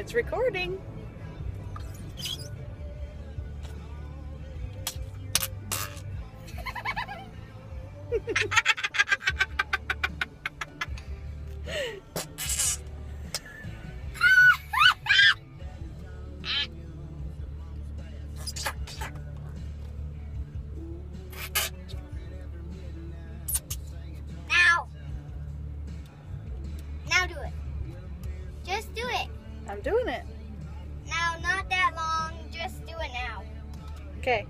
It's recording. Now do it. Just do it. I'm doing it. Now, not that long. Just do it now. Okay.